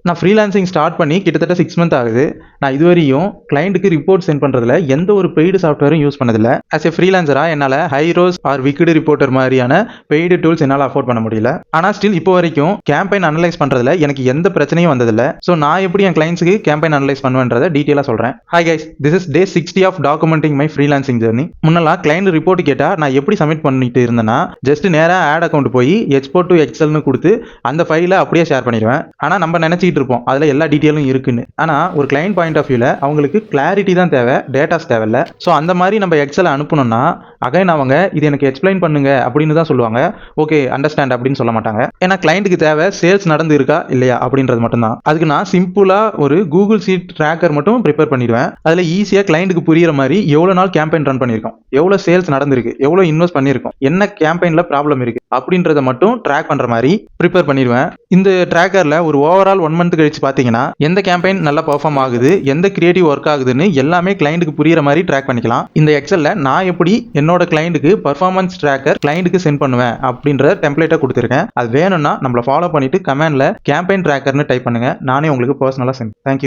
நான் freelancing start பண்ணி கிட்டத்தட்ட 6 மந்த் ஆகுது. நான் இதுவரையும் கிளைண்ட்டுக்கு ரிப்போர்ட் சென்ட் பண்ணுறதுல எந்த ஒரு பெய்டு சாஃப்ட்வேரும் யூஸ் பண்ணதில்லை. ஆஸ் எ ஃப்ரீலான்சராக என்னால் ஹைரோஸ் ஆர் விக்கிடு ரிப்போர்ட்டர் மாதிரியான பெய்டு டூல்ஸ் என்னால் அஃபோர்ட் பண்ண முடியல. ஆனால் ஸ்டில் இப்போ வரைக்கும் கேம்பெயின் அனலைஸ் பண்ணுறதுல எனக்கு எந்த பிரச்சனையும் வந்ததில்லை. ஸோ நான் எப்படி என் கிளைண்ட்ஸுக்கு கேம்பெயின் அனலைஸ் பண்ணுவேன்றதை டீட்டெயிலாக சொல்கிறேன். Hi guys, this is day 60 of documenting my freelancing journey. முன்னெல்லாம் கிளைண்ட் ரிப்போர்ட் கேட்டால் நான் எப்படி சப்மிட் பண்ணிட்டு இருந்தேன்னா, ஜஸ்ட் நேராக ஆட் அக்கௌண்ட் போய் எக்ஸ்போர்ட் டு எக்ஸல்னு கொடுத்து அந்த ஃபைலை அப்படியே ஷேர் பண்ணிடுவேன். ஆனால் நம்ம நினச்சிட்டு இருப்போம் அதில் எல்லா டீட்டெயிலும் இருக்குன்னு. ஆனால் ஒரு கிளைண்ட் பாயிண்ட் ஆஃப் வியூவில் அவங்களுக்கு கிளாரிட்டி தான் தேவை, டேட்டாஸ் தேவையில்ல. ஸோ அந்த மாதிரி நம்ம எக்ஸலை அனுப்பணும்னா அகைன் அவங்க இது எனக்கு எக்ஸ்பிளைன் பண்ணுங்க அப்படின்னு தான் சொல்லுவாங்க. ஓகே அண்டர்ஸ்டாண்ட் அப்படின்னு சொல்ல மாட்டாங்க. ஏன்னா கிளைண்ட்டுக்கு தேவை சேல்ஸ் நடந்து இருக்கா இல்லையா அப்படின்றது மட்டும்தான். அதுக்கு நான் சிம்பிளாக ஒரு கூகுள் ஷீட் ட்ராக்கர் மட்டும் ப்ரிப்பேர் பண்ணிடுவேன். அதில் ஈஸியாக கிளைண்ட்டுக்கு புரியுற மாதிரி எவ்வளோ நாள் கேம்பெயின் ரன் பண்ணியிருக்கோம், எவ்வளோ சேல்ஸ் நடந்திருக்கு, எவ்வளோ இன்வெஸ்ட் பண்ணியிருக்கோம், என்ன கேம்பெயினில் ப்ராப்ளம் இருக்கு அப்படின்றத மட்டும் ட்ராக் பண்ணுற மாதிரி ப்ரிப்பேர் பண்ணிடுவேன். இந்த ட்ராக்கரில் ஒரு ஓவரால் 1 மந்த் கழிச்சு பார்த்தீங்கன்னா எந்த கேம்பெயின் நல்லா பெர்ஃபார்ம் ஆகுது, எந்த கிரியேட்டிவ் ஒர்க் ஆகுதுன்னு எல்லாமே கிளைண்ட்டுக்கு புரியுற மாதிரி ட்ராக் பண்ணிக்கலாம். இந்த எக்ஸல்ல நான் எப்படி என்னோட கிளைண்ட்டுக்கு பர்ஃபார்மன்ஸ் ட்ராக்கர் கிளைண்ட்டுக்கு சென்ட் பண்ணுவேன் அப்படின்ற டெம்ப்ளேட்டை கொடுத்துருக்கேன். அது வேணும்னா நம்மளை ஃபாலோ பண்ணிட்டு கமெண்ட்ல கேம்பெயின் ட்ராக்கர்னு டைப் பண்ணுங்க. நானே உங்களுக்கு பர்சனலாக சென்ட். தேங்க்யூ.